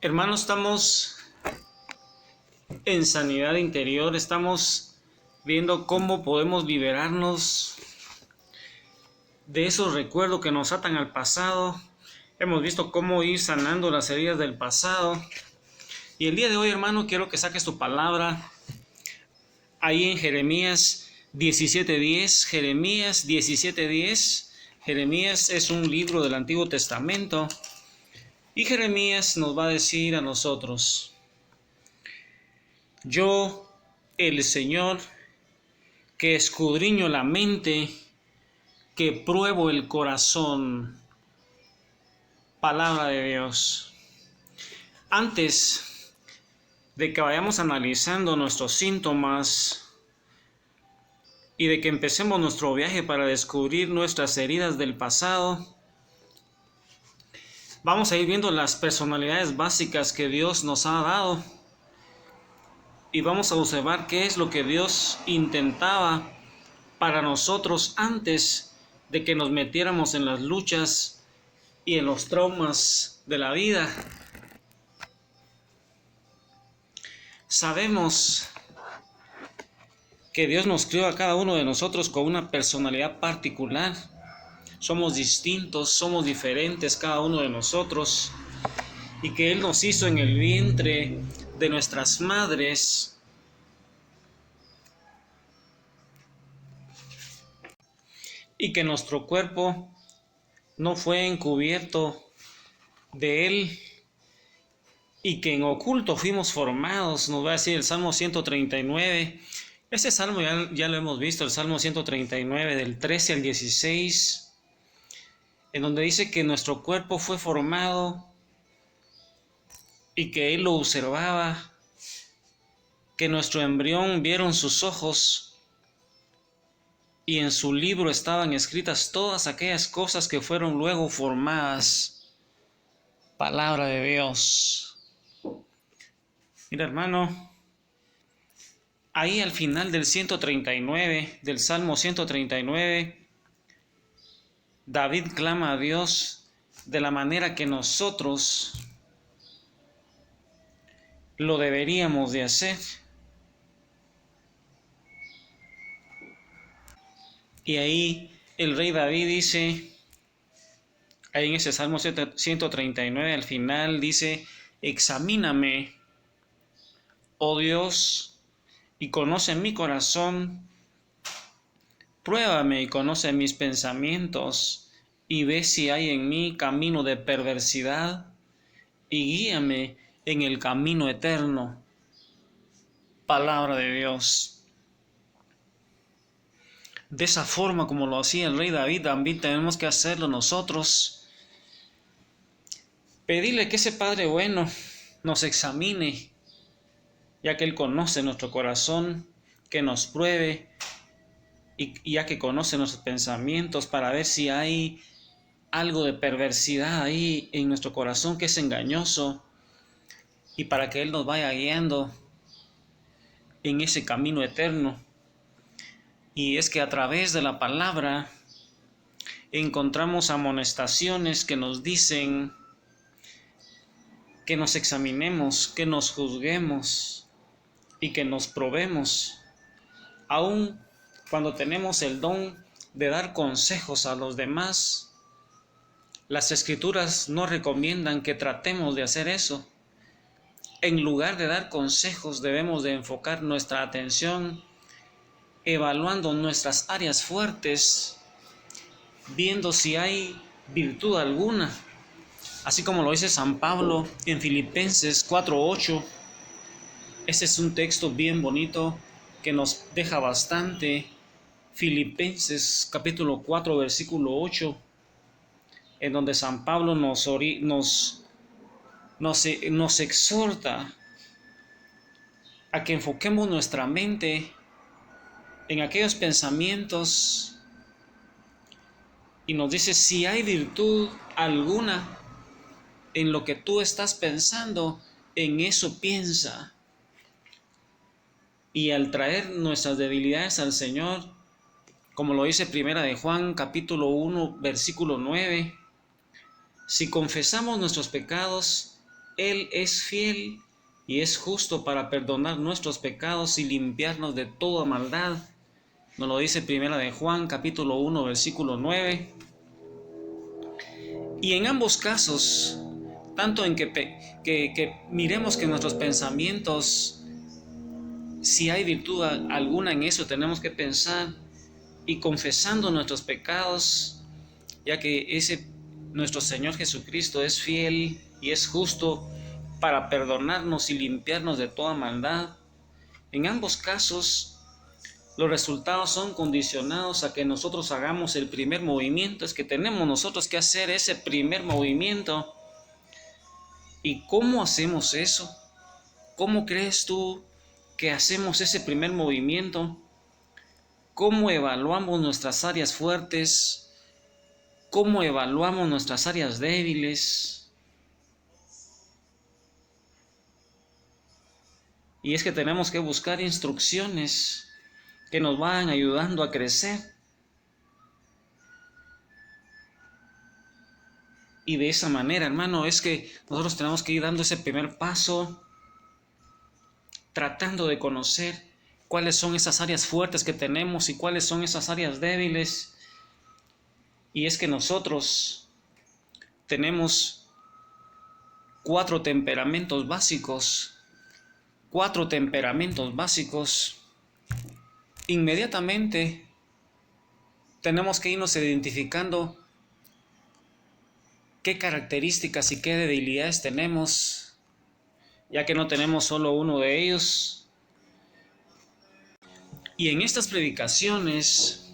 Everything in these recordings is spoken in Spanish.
Hermanos, estamos en sanidad interior, estamos viendo cómo podemos liberarnos de esos recuerdos que nos atan al pasado. Hemos visto cómo ir sanando las heridas del pasado. Y el día de hoy, hermano, quiero que saques tu palabra ahí en Jeremías 17:10. Jeremías 17:10. Jeremías es un libro del Antiguo Testamento. Y Jeremías nos va a decir a nosotros: yo, el Señor, que escudriño la mente, que pruebo el corazón. Palabra de Dios. Antes de que vayamos analizando nuestros síntomas y de que empecemos nuestro viaje para descubrir nuestras heridas del pasado, vamos a ir viendo las personalidades básicas que Dios nos ha dado y vamos a observar qué es lo que Dios intentaba para nosotros antes de que nos metiéramos en las luchas y en los traumas de la vida. Sabemos que Dios nos creó a cada uno de nosotros con una personalidad particular. Somos distintos, somos diferentes cada uno de nosotros, y que Él nos hizo en el vientre de nuestras madres. Y que nuestro cuerpo no fue encubierto de Él, y que en oculto fuimos formados. Nos va a decir el Salmo 139. Este salmo ya lo hemos visto, el Salmo 139 del 13 al 16, en donde dice que nuestro cuerpo fue formado y que Él lo observaba, que nuestro embrión vieron sus ojos, y en su libro estaban escritas todas aquellas cosas que fueron luego formadas. Palabra de Dios. Mira, hermano, ahí al final del 139, del Salmo 139, David clama a Dios de la manera que nosotros lo deberíamos de hacer. Y ahí el rey David dice, ahí en ese Salmo 139 al final dice: examíname, oh Dios, y conoce mi corazón, pruébame y conoce mis pensamientos, y ve si hay en mí camino de perversidad, y guíame en el camino eterno. Palabra de Dios. De esa forma como lo hacía el rey David, también tenemos que hacerlo nosotros. Pedirle que ese Padre bueno nos examine, ya que Él conoce nuestro corazón, que nos pruebe, y ya que conoce nuestros pensamientos, para ver si hay algo de perversidad ahí en nuestro corazón que es engañoso, y para que Él nos vaya guiando en ese camino eterno. Y es que a través de la palabra encontramos amonestaciones que nos dicen que nos examinemos, que nos juzguemos y que nos probemos. Aun cuando tenemos el don de dar consejos a los demás, las Escrituras nos recomiendan que tratemos de hacer eso. En lugar de dar consejos, debemos de enfocar nuestra atención evaluando nuestras áreas fuertes, viendo si hay virtud alguna, así como lo dice San Pablo en Filipenses 4:8. Ese es un texto bien bonito que nos deja bastante. Filipenses capítulo 4 versículo 8, en donde San Pablo nos exhorta a que enfoquemos nuestra mente en aquellos pensamientos, y nos dice: si hay virtud alguna en lo que tú estás pensando, en eso piensa. Y al traer nuestras debilidades al Señor, como lo dice Primera de Juan capítulo 1 versículo 9, si confesamos nuestros pecados, Él es fiel y es justo para perdonar nuestros pecados y limpiarnos de toda maldad. Nos lo dice Primera de Juan, capítulo 1, versículo 9. Y en ambos casos, tanto en que miremos que nuestros pensamientos, si hay virtud alguna en eso, tenemos que pensar y confesando nuestros pecados, ya que nuestro Señor Jesucristo es fiel y es justo para perdonarnos y limpiarnos de toda maldad. En ambos casos, los resultados son condicionados a que nosotros hagamos el primer movimiento. Es que tenemos nosotros que hacer ese primer movimiento. ¿Y cómo hacemos eso? ¿Cómo crees tú que hacemos ese primer movimiento? ¿Cómo evaluamos nuestras áreas fuertes? ¿Cómo evaluamos nuestras áreas débiles? Y es que tenemos que buscar instrucciones que nos van ayudando a crecer. Y de esa manera, hermano, es que nosotros tenemos que ir dando ese primer paso, tratando de conocer cuáles son esas áreas fuertes que tenemos y cuáles son esas áreas débiles. Y es que nosotros tenemos 4 temperamentos básicos. 4 temperamentos básicos. Inmediatamente tenemos que irnos identificando qué características y qué debilidades tenemos, ya que no tenemos solo uno de ellos. Y en estas predicaciones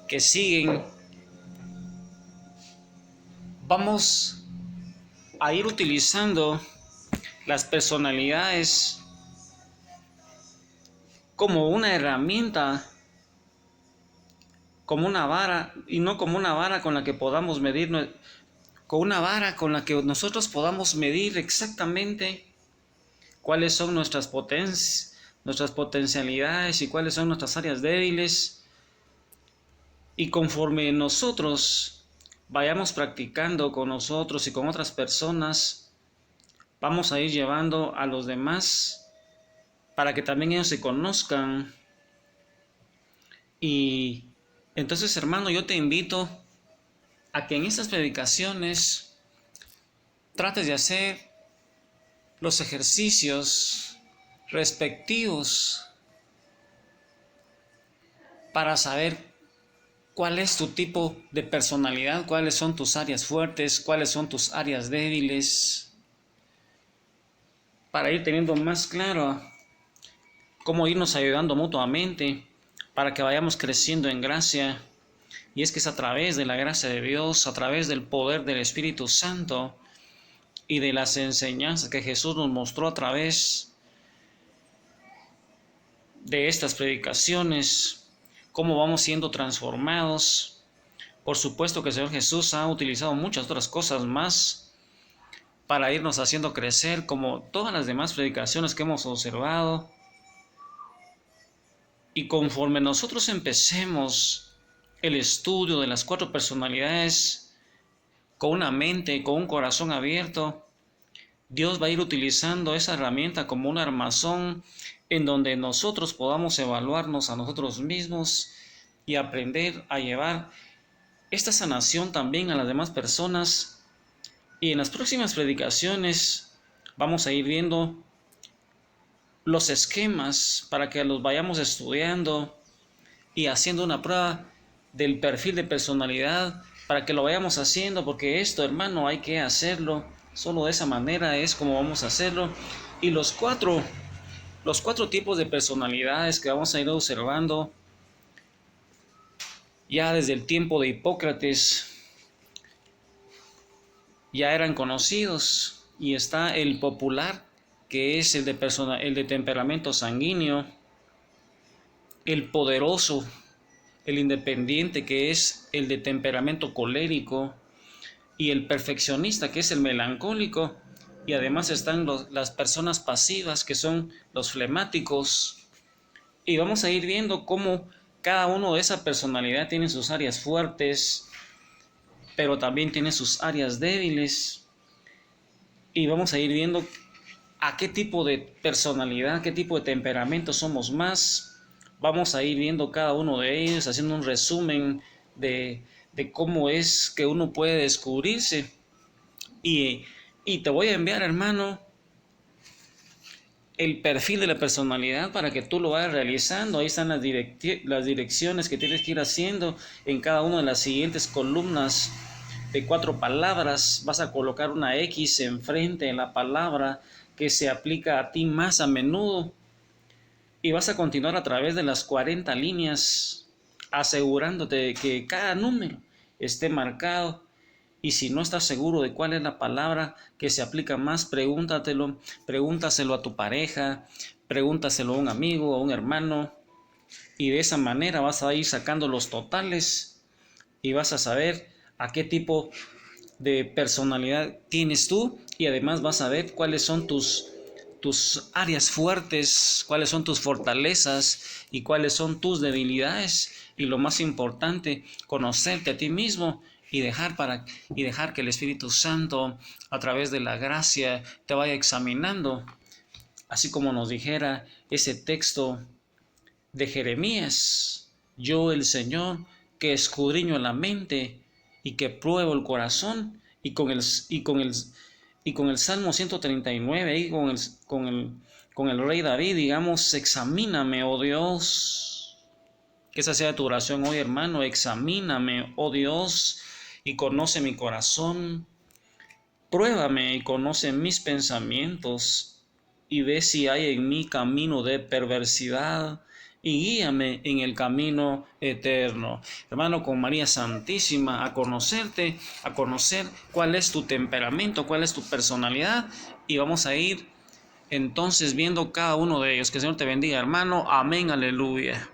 que siguen, vamos a ir utilizando las personalidades como una herramienta, como una vara, y no como una vara con la que podamos medir, con una vara con la que nosotros podamos medir exactamente cuáles son nuestras potencialidades y cuáles son nuestras áreas débiles. Y conforme nosotros vayamos practicando con nosotros y con otras personas, vamos a ir llevando a los demás para que también ellos se conozcan. Y entonces, hermano, yo te invito a que en estas predicaciones trates de hacer los ejercicios respectivos para saber cuál es tu tipo de personalidad, cuáles son tus áreas fuertes, cuáles son tus áreas débiles, para ir teniendo más claro cómo irnos ayudando mutuamente para que vayamos creciendo en gracia. Y es que es a través de la gracia de Dios, a través del poder del Espíritu Santo y de las enseñanzas que Jesús nos mostró a través de estas predicaciones, cómo vamos siendo transformados. Por supuesto que el Señor Jesús ha utilizado muchas otras cosas más para irnos haciendo crecer, como todas las demás predicaciones que hemos observado. Y conforme nosotros empecemos el estudio de las 4 personalidades con una mente, con un corazón abierto, Dios va a ir utilizando esa herramienta como un armazón en donde nosotros podamos evaluarnos a nosotros mismos y aprender a llevar esta sanación también a las demás personas. Y en las próximas predicaciones vamos a ir viendo los esquemas para que los vayamos estudiando y haciendo una prueba del perfil de personalidad para que lo vayamos haciendo, porque esto, hermano, hay que hacerlo. Solo de esa manera es como vamos a hacerlo. Y los cuatro tipos de personalidades que vamos a ir observando ya desde el tiempo de Hipócrates ya eran conocidos. Y está el popular, que es el de temperamento sanguíneo, el poderoso, el independiente, que es el de temperamento colérico, y el perfeccionista, que es el melancólico. Y además están las personas pasivas, que son los flemáticos. Y vamos a ir viendo cómo cada uno de esa personalidad tiene sus áreas fuertes, pero también tiene sus áreas débiles. y vamos a ir viendo a qué tipo de personalidad, qué tipo de temperamento somos más. Vamos a ir viendo cada uno de ellos, haciendo un resumen de cómo es que uno puede descubrirse. Y te voy a enviar, hermano, el perfil de la personalidad para que tú lo vayas realizando. Ahí están las direcciones que tienes que ir haciendo en cada una de las siguientes columnas de 4 palabras. Vas a colocar una X enfrente de la palabra que se aplica a ti más a menudo y vas a continuar a través de las 40 líneas asegurándote de que cada número esté marcado. Y si no estás seguro de cuál es la palabra que se aplica más, pregúntaselo a tu pareja, pregúntaselo a un amigo, a un hermano, y de esa manera vas a ir sacando los totales y vas a saber a qué tipo de personalidad tienes tú, y además vas a ver cuáles son tus áreas fuertes, cuáles son tus fortalezas y cuáles son tus debilidades. Y lo más importante, conocerte a ti mismo y dejar que el Espíritu Santo, a través de la gracia, te vaya examinando, así como nos dijera ese texto de Jeremías: yo, el Señor, que escudriño la mente y que pruebo el corazón. Y con el Salmo 139 y con el rey David, digamos: examíname, oh Dios. Que esa sea tu oración hoy, hermano: examíname, oh Dios, y conoce mi corazón. Pruébame y conoce mis pensamientos, y ve si hay en mí camino de perversidad, y guíame en el camino eterno. Hermano, con María Santísima, a conocerte, a conocer cuál es tu temperamento, cuál es tu personalidad, y vamos a ir entonces viendo cada uno de ellos. Que el Señor te bendiga, hermano. Amén, aleluya.